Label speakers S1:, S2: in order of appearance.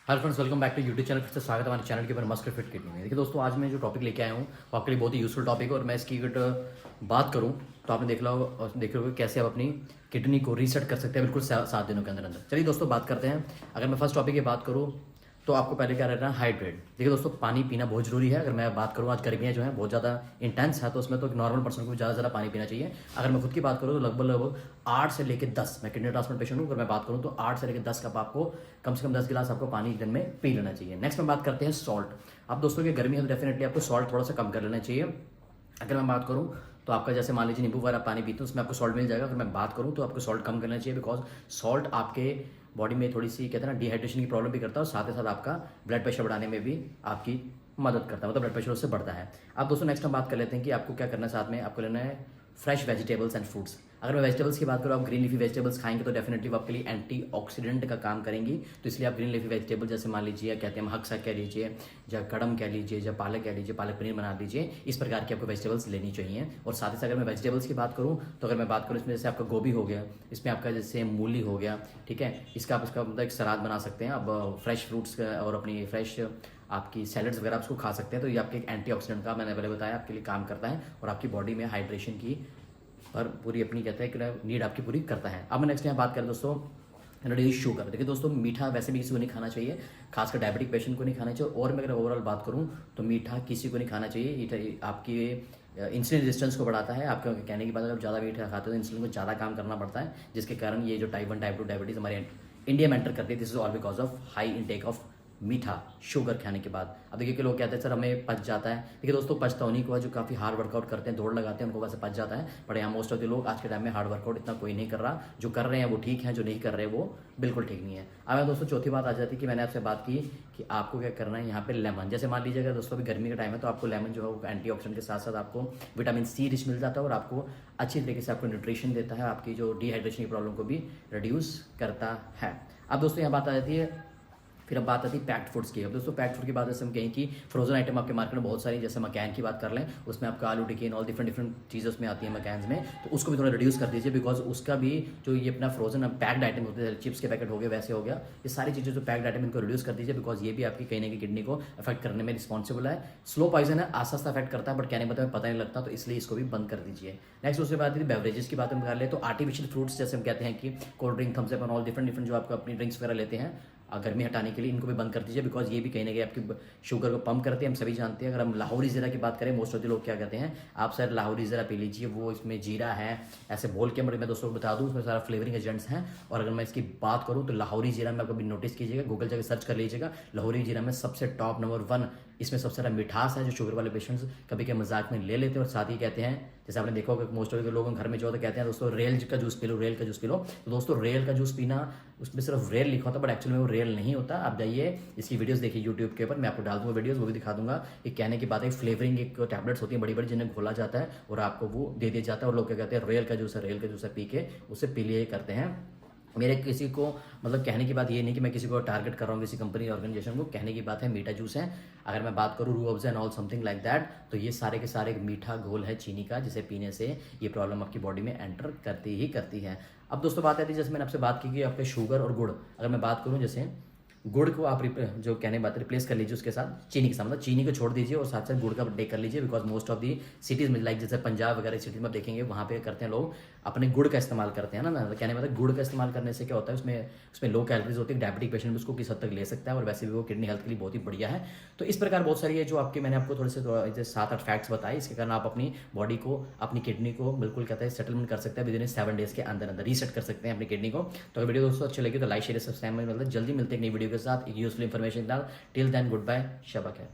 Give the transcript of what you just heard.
S1: Hello friends, welcome back to YouTube channel. फिर से स्वागत है हमारे चैनल के ऊपर मस्कुलर फिट किडनी में। देखिए दोस्तों, आज मैं जो टॉपिक लेके आया हूँ वो आपके लिए बहुत ही यूजफुल टॉपिक है और मैं इसकी अगर बात करूँ तो आपने देख लो कैसे आप अपनी किडनी को रीसेट कर सकते हैं बिल्कुल 7 दिनों के अंदर अंदर। चलिए दोस्तों बात करते हैं। अगर मैं फर्स्ट टॉपिक की बात करूँ तो आपको पहले क्या रहना है, हाइड्रेट। देखिए दोस्तों, पानी पीना बहुत जरूरी है। अगर मैं बात करूँ, आज गर्मियाँ जो है बहुत ज़्यादा इंटेंस है, तो उसमें तो एक नॉर्मल पर्सन को भी ज़्यादा पानी पीना चाहिए। अगर मैं खुद की बात करूँ तो लगभग लगभग 8 से लेकर 10, मैं किडनी ट्रांसप्लांट पेशेंट हूँ, अगर मैं बात करूँ तो 8 से लेकर 10 कप आपको कम से कम 10 गिलास आपको पानी दिन में पी लेना चाहिए। नेक्स्ट में बात करते हैं सॉल्ट। अब दोस्तों की गर्मी है तो डेफिनेटली आपको सॉल्ट थोड़ा सा कम कर लेना चाहिए। अगर मैं बात करूँ तो आपका जैसे मान लीजिए नींबू वगैरह पानी पीते हैं उसमें आपको सॉल्ट मिल जाएगा। अगर मैं बात करूँ तो आपको सॉल्ट कम करना चाहिए, बिकॉज सॉल्ट आपके बॉडी में थोड़ी सी कहते हैं ना डिहाइड्रेशन की प्रॉब्लम भी करता है और साथ ही साथ आपका ब्लड प्रेशर बढ़ाने में भी आपकी मदद करता है, मतलब ब्लड प्रेशर उससे बढ़ता है। अब दोस्तों नेक्स्ट हम बात कर लेते हैं कि आपको क्या करना है। साथ में आपको लेना है फ्रेश वेजिटेबल्स एंड फ्रूट्स। अगर मैं वेजिटेबल्स की बात करूँ, आप ग्रीन लीफी वेजिटेबल्स खाएंगे तो डेफिनेटली वो आपके लिए एंटीऑक्सीडेंट का काम करेंगी। तो इसलिए आप ग्रीन लीफी वेजिटेबल जैसे मान लीजिए कहते हैं हक साग कह लीजिए, या कड़म कह लीजिए, या पालक कह लीजिए, पालक पनीर बना लीजिए, इस प्रकार की आपको वेजिटेबल्स लेनी चाहिए। और साथ ही साथ अगर मैं वेजिटेबल्स की बात करूँ तो अगर मैं बात करूँ इसमें जैसे आपका गोभी हो गया, इसमें आपका जैसे मूली हो गया, ठीक है, इसका आप इसका मतलब एक सलाद बना सकते हैं। अब फ्रेश फ्रूट्स और अपनी फ्रेश आपकी सैलड्स वगैरह उसको खा सकते हैं। तो ये आपके एक एंटीऑक्सीडेंट का मैंने पहले बताया आपके लिए काम करता है और आपकी बॉडी में हाइड्रेशन की पर पूरी अपनी कहते हैं कि नीड आपकी पूरी करता है। अब नेक्स्ट यहाँ बात करें दोस्तों, रिड्यूस शुगर। देखिए दोस्तों, मीठा वैसे भी किसी को नहीं खाना चाहिए, खासकर डायबिटिक पेशेंट को नहीं खाना चाहिए। और मैं अगर ओवरऑल बात करूँ तो मीठा किसी को नहीं खाना चाहिए। ये आपकी इंसुलिन रेजिस्टेंस को बढ़ाता है। आपके कहने की बात, अगर ज़्यादा मीठा खाते हो तो इंसुलिन को ज़्यादा काम करना पड़ता है, जिसके कारण ये जो टाइप 1 टाइप 2 डायबिटीज़ हमारे इंडिया में एंटर करती है। This is all because of high intake of मीठा शुगर खाने के बाद। अब देखिए कि लोग कहते हैं सर हमें पच जाता है। देखिए दोस्तों, पचता उन्हीं को है जो काफ़ी हार्ड वर्कआउट करते हैं, दौड़ लगाते हैं, उनको वैसे पच जाता है। बट यहाँ मोस्ट ऑफ द लोग आज के टाइम में हार्ड वर्कआउट इतना कोई नहीं कर रहा। जो कर रहे हैं वो ठीक है, जो नहीं कर रहे वो बिल्कुल ठीक नहीं है। अब मैं दोस्तों चौथी बात आ जाती है कि मैंने आपसे बात की कि आपको क्या करना है। यहाँ पे लेमन, जैसे मान लीजिए अगर दोस्तों अभी गर्मी का टाइम है तो आपको लेमन जो है वो एंटीऑक्सीडेंट के साथ साथ आपको विटामिन सी रिच मिल जाता है और आपको अच्छी तरीके से आपको न्यूट्रिशन देता है, आपकी जो डिहाइड्रेशन की प्रॉब्लम को भी रिड्यूस करता है। अब दोस्तों यहाँ बात आ जाती है, फिर अब बात आती है पैक्ड फूड्स की। अब दोस्तों पैक्ड फूड की बात जैसे हम कहें कि फ्रोजन आइटम आपके मार्केट में बहुत सारी, जैसे मकैन की बात कर लें, उसमें आपका आलू टिक्की ऑल डिफरेंट डिफरेंट चीज़ें उसमें आती हैं मकैन में, तो उसको भी थोड़ा रिड्यूस कर दीजिए। बिकॉज उसका भी जो ये अपना फ्रोजन पैक्ड आइटम होते हैं, चिप्स के पैकेट हो गए, वैसे हो गया, ये सारी चीज़ें जो पैक्ड आइटम इनको रिड्यूस कर दीजिए। बिकॉज ये भी आपकी कहीं ना कहीं किडनी को अफेक्ट करने में रिस्पॉन्सिबल है। स्लो पॉइजन है, आस्ता आस्ता अफेक्ट करता है, बट कहने मतलब पता नहीं लगता, तो इसलिए इसको भी बंद कर दीजिए। नेक्स्ट उसके बाद बेवरेजेस की बात हम कर ले तो आर्टिफिशियल फ्रूट्स, जैसे हम कहते हैं कि cold drink, Thums Up all different different जो आपको अपनी ड्रिंक्स वगैरह लेते हैं गर्मी हटाने के लिए, इनको भी बंद कर दीजिए। बिकॉज ये भी कहीं ना कहीं आपकी शुगर को पम्प करते हैं, हम सभी जानते हैं। अगर हम लाहौरी ज़ीरा की बात करें, मोस्ट ऑफ द लोग क्या कहते हैं, आप सर लाहौरी ज़ीरा पी लीजिए, वो इसमें जीरा है ऐसे बोल के, मैं दोस्तों को बता दूँ उसमें सारा फ्लेवरिंग एजेंट्स हैं। और अगर मैं इसकी बात करूँ तो लाहौरी जीरा में आप कभी नोटिस कीजिएगा, गूगल जगह सर्च कर लीजिएगा, लाहौरी जीरा में सबसे टॉप नंबर 1 इसमें सबसे ज़्यादा मिठास है, जो शुगर वाले पेशेंट्स कभी के मजाक में ले लेते हैं। और साथ ही कहते हैं, जैसे आपने देखा होगा मोस्ट ऑफ लोग घर में जो होता कहते हैं दोस्तों रेल का जूस पी लो, रेल का जूस पी लो। तो दोस्तों रेल का जूस पीना, उसमें सिर्फ रेल लिखा होता है, बट एक्चुअली में वो रेल नहीं होता। आप जाइए इसकी वीडियोस देखिए यूट्यूब के ऊपर, मैं आपको डाल दूंगा वीडियोस, वो भी दिखा दूंगा। ये कहने की बात है, फ्लेवरिंग एक टैबलेट्स होती हैं बड़ी बड़ी, जिन्हें घोला जाता है और आपको वो दे दिया जाता है। और लोग क्या कहते हैं, रेल का जूस है, रेल का जूस है, पी के उससे पी लिए करते हैं। मेरे किसी को मतलब कहने की बात ये नहीं कि मैं किसी को टारगेट कर रहा हूँ, किसी कंपनी ऑर्गेनाइजेशन को। कहने की बात है मीठा जूस है। अगर मैं बात करूँ Rooh Afza and all something like that, तो ये सारे के सारे मीठा घोल है चीनी का, जिसे पीने से ये प्रॉब्लम आपकी बॉडी में एंटर करती ही करती है। अब दोस्तों बात आती है, जैसे मैंने आपसे बात की कि आपके शुगर और गुड़, अगर मैं बात करूँ जैसे गुड़ को आप जो कहने बात रिप्लेस कर लीजिए उसके साथ चीनी के साथ, मतलब चीनी को छोड़ दीजिए और साथ साथ गुड़ का टेक कर लीजिए। Because most of the cities में लाइक जैसे पंजाब वगैरह सिटीज़ में आप देखेंगे, वहाँ पे करते हैं लोग अपने गुड़ का इस्तेमाल करते हैं ना। कहने मतलब गुड़ का इस्तेमाल करने से क्या होता है, उसमें लो कैलोरीज होती है, डायबिटिक पेशेंट भी उसको किस हद तक ले सकता है और वैसे भी वो किडनी हेल्थ के लिए बहुत ही बढ़िया है। तो इस प्रकार बहुत सारी है जो आपके मैंने आपको थोड़े से 7-8 फैक्ट्स बताए, इसके कारण आप अपनी बॉडी को, अपनी किडनी को बिल्कुल कहते हैं सेटलमेंट कर सकते हैं विद इन 7 डेज के अंदर अंदर रीसेट कर सकते हैं अपनी किडनी को। तो अगर वीडियो दोस्तों अच्छी लगी तो लाइक शेयर सब्सक्राइब में, मतलब जल्दी मिलते हैं एक नई वीडियो के साथ एक यूजफुल इन्फॉर्मेशन के साथ। Till then good bye, Shaba खैर।